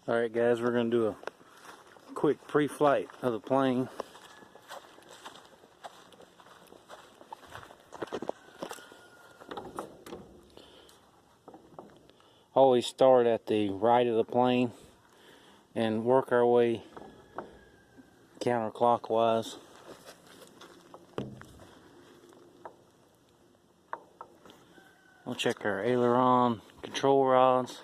Alright guys, we're going to do a quick pre-flight of the plane. Always start at the right of the plane and work our way counterclockwise. We'll check our aileron control rods.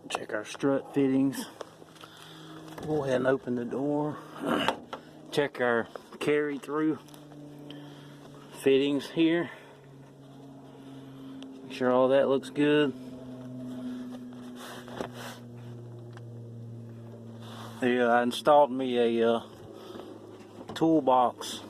Check our strut fittings. Go ahead and open the door. Check our carry through fittings here. Make sure all that looks good. I installed me a toolbox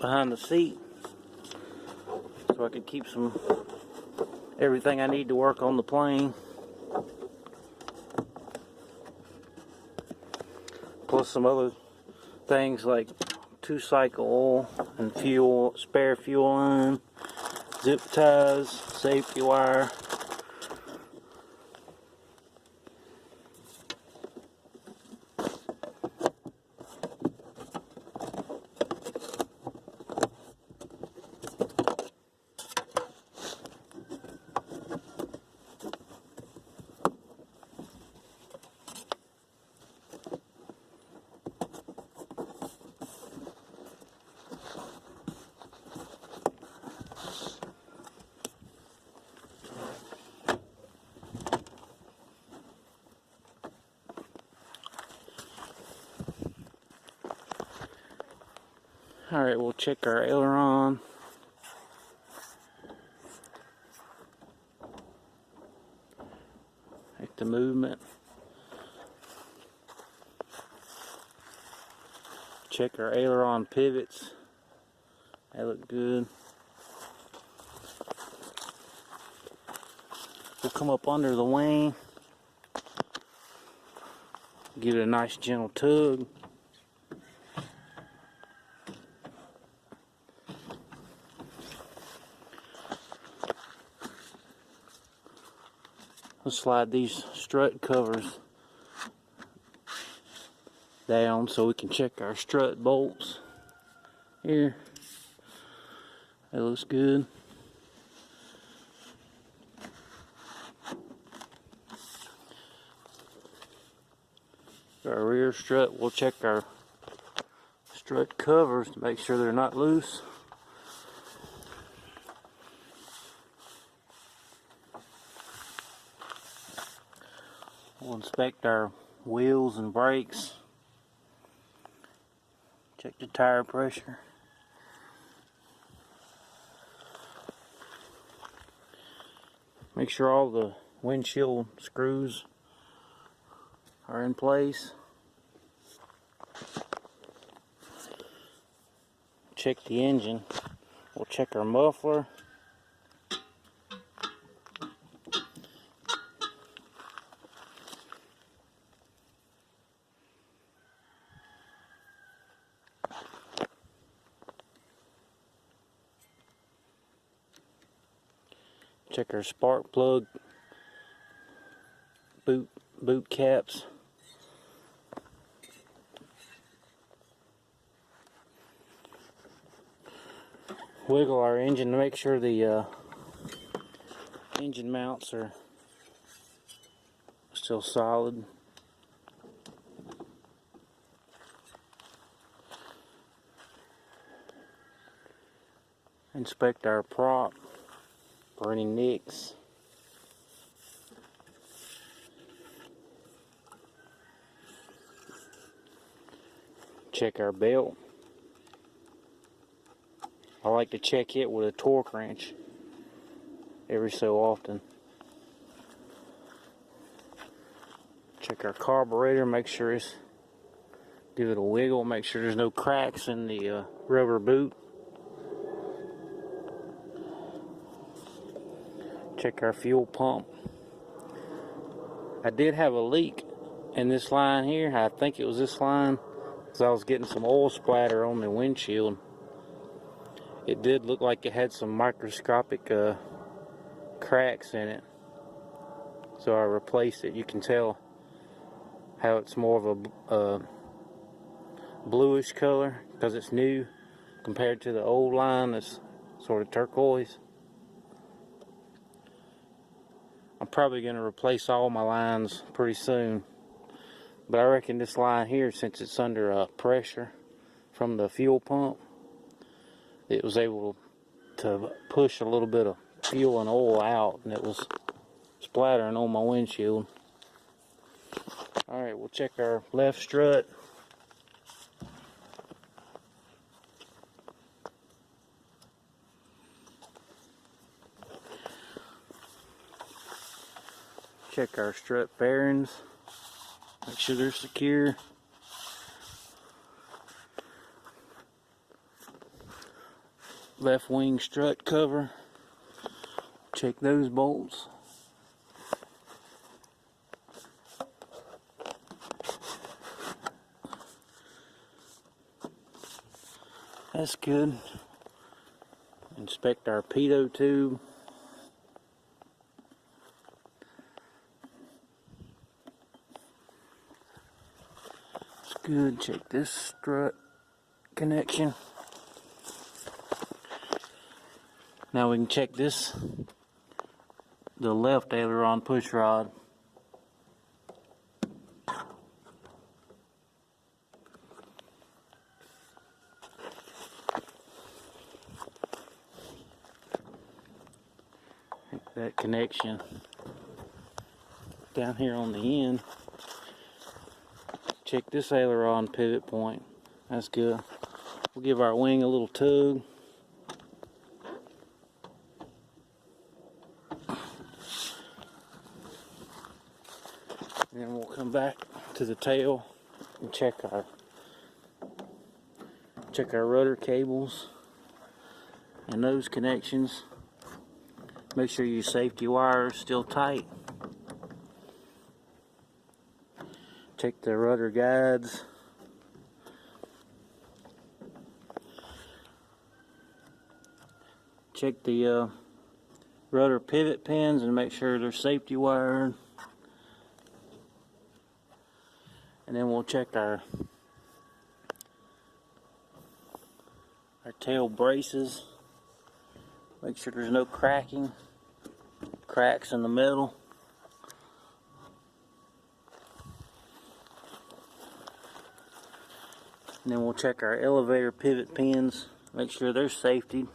behind the seat so I could keep everything I need to work on the plane. Plus some other things like 2-cycle oil and fuel, spare fuel line, zip ties, safety wire. Alright, we'll check our aileron. Check the movement. Check our aileron pivots. They look good. We'll come up under the wing. Give it a nice gentle tug. We'll slide these strut covers down so we can check our strut bolts here. That looks good. Our rear strut, we'll check our strut covers to make sure they're not loose. We'll inspect our wheels and brakes. Check the tire pressure. Make sure all the windshield screws are in place. Check the engine. We'll check our muffler. Check our spark plug boot caps. Wiggle our engine to make sure the engine mounts are still solid. Inspect our prop for any nicks. Check our belt. I like to check it with a torque wrench every so often. Check our carburetor, make sure give it a wiggle, make sure there's no cracks in the rubber boot. Check our fuel pump. I did have a leak in this line here. I think it was this line, because I was getting some oil splatter on the windshield. It did look like it had some microscopic cracks in it, so I replaced it. You can tell how it's more of a bluish color because it's new compared to the old line that's sort of turquoise. I'm probably going to replace all my lines pretty soon, but I reckon this line here, since it's under pressure from the fuel pump, it was able to push a little bit of fuel and oil out, and it was splattering on my windshield. Alright, we'll check our left strut. Check our strut bearings. Make sure they're secure. Left wing strut cover. Check those bolts. That's good. Inspect our pitot tube. It's good. Check this strut connection. Now we can check this, the left aileron push rod. That connection down here on the end. Check this aileron pivot point. That's good. We'll give our wing a little tug. And then we'll come back to the tail and check our rudder cables and those connections. Make sure your safety wire is still tight. Check the rudder guides. Check the rudder pivot pins and make sure they're safety wired. And then we'll check our tail braces. Make sure there's no cracks in the metal. And then we'll check our elevator pivot pins. Make sure they're safety.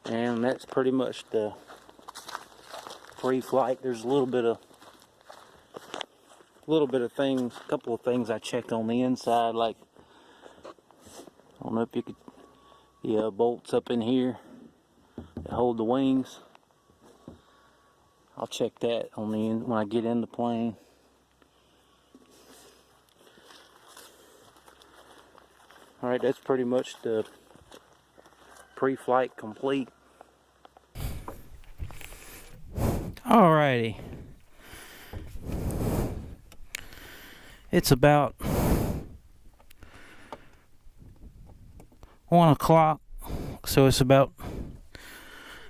And that's pretty much the pre-flight. There's a couple of things I checked on the inside, like, I don't know if you could, the bolts up in here that hold the wings. I'll check that on the end when I get in the plane. Alright, that's pretty much the pre-flight complete. Alrighty. It's about 1 o'clock, so it's about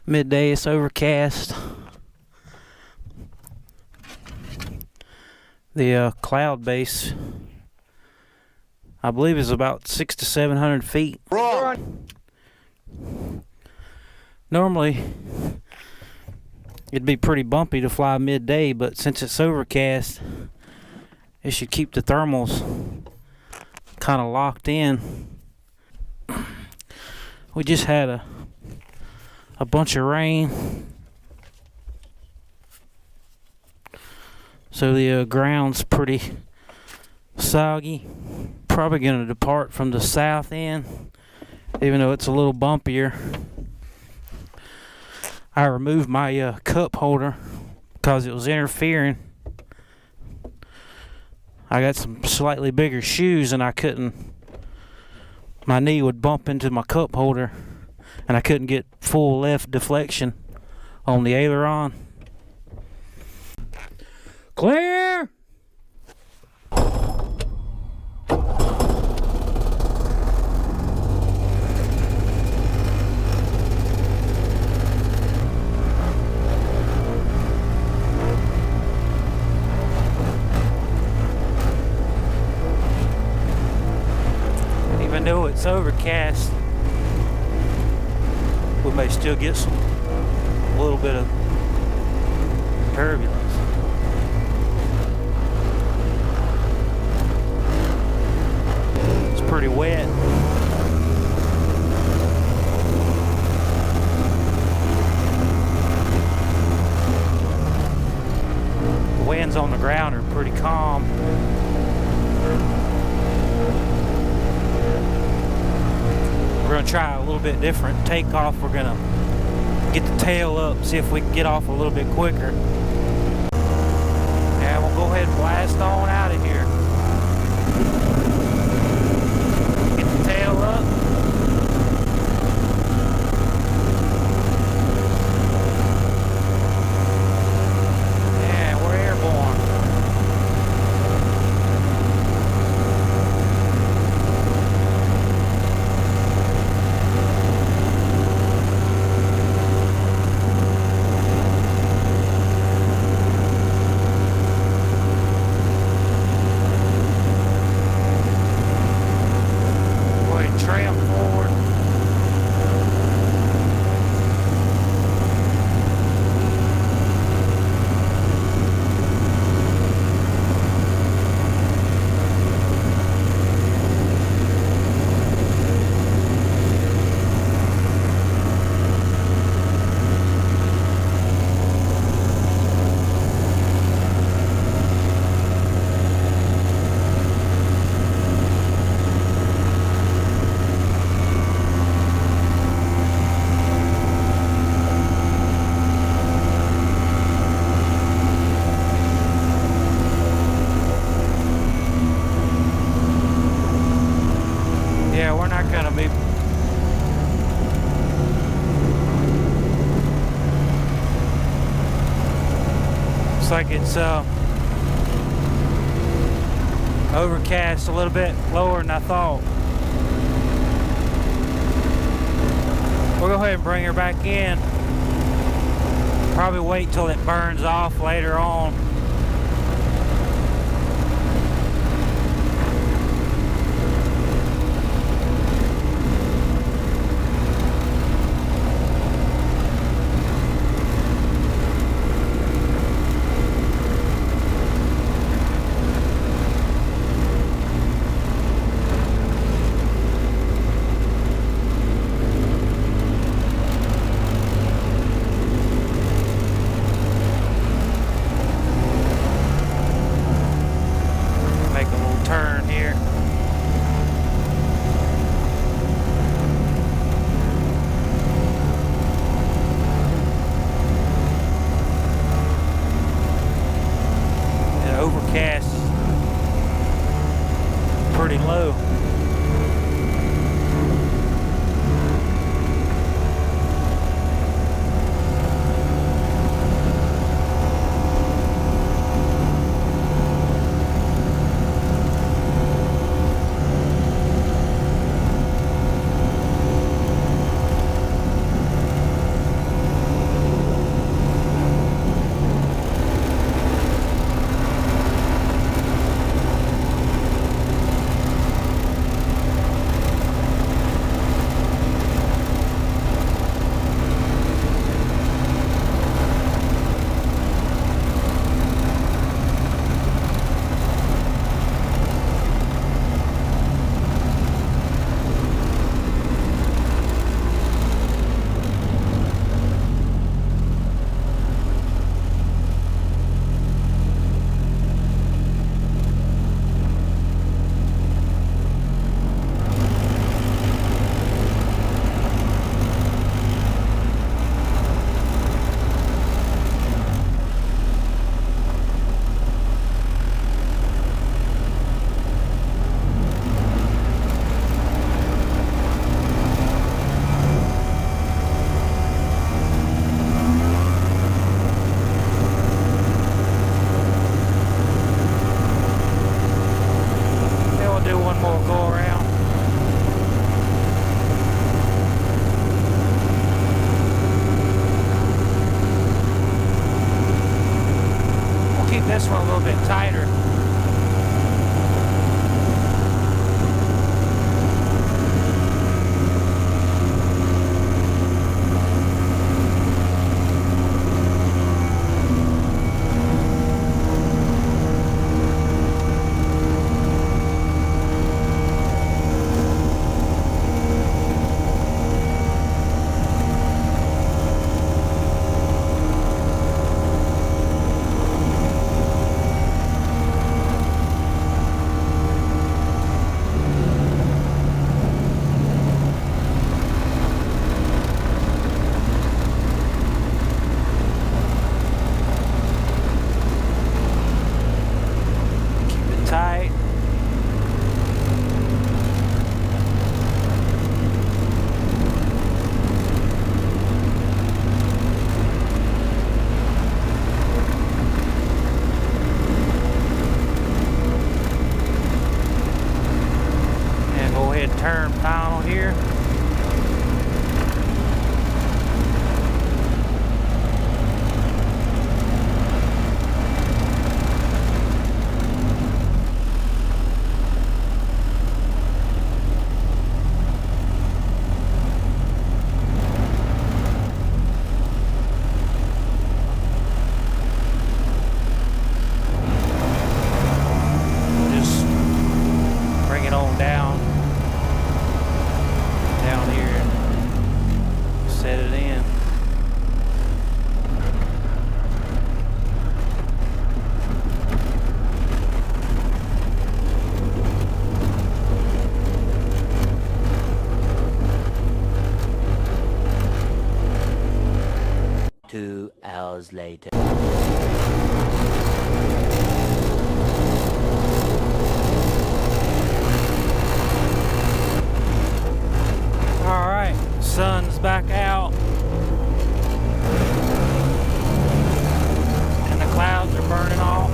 midday. It's overcast. The cloud base, I believe, is about 600 to 700 feet. Wrong. Normally, it'd be pretty bumpy to fly midday, but since it's overcast, it should keep the thermals kind of locked in. We just had a bunch of rain, so the ground's pretty soggy. Probably going to depart from the south end, even though it's a little bumpier. I removed my cup holder because it was interfering. I got some slightly bigger shoes and I couldn't my knee would bump into my cup holder and I couldn't get full left deflection on the aileron. Clear! Even though it's overcast, we may still get a little bit of turbulence. It's pretty wet. The winds on the ground are pretty calm. We're going to try a little bit different takeoff. We're going to get the tail up, see if we can get off a little bit quicker. Yeah, we'll go ahead and blast on out of here. Get the tail up. Yeah, we're airborne. Tram forward. Yeah, we're not gonna be. Looks like it's overcast a little bit lower than I thought. We'll go ahead and bring her back in. Probably wait till it burns off later on. this one a little bit tighter. Tight. And go ahead and turn final here. Down here and set it in. Two hours later. Alright, sun's back out. And the clouds are burning off.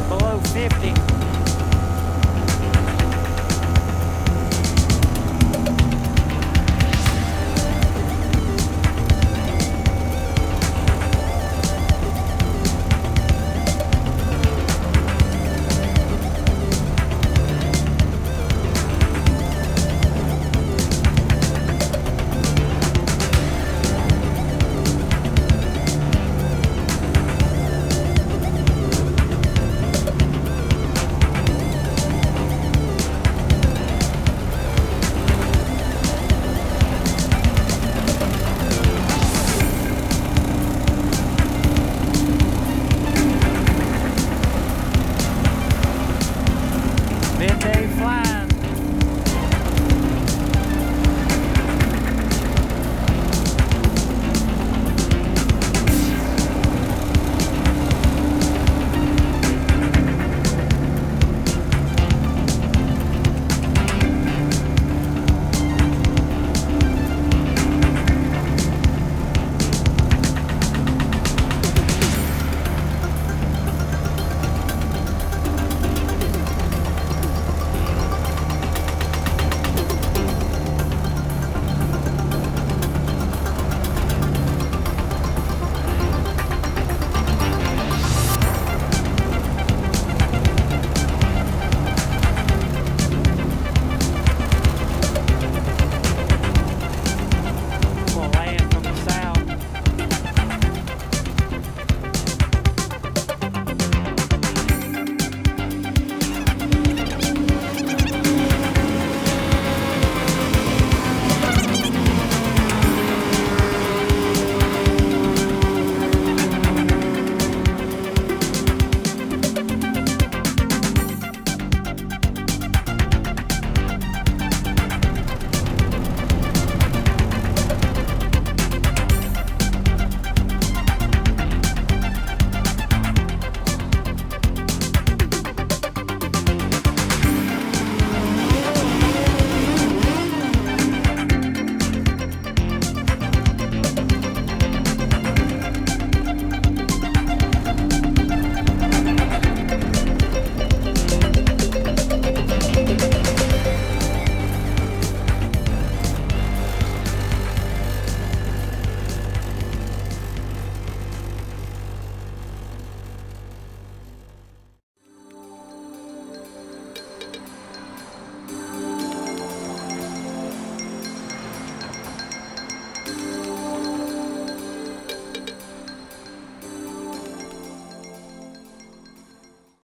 Below 50.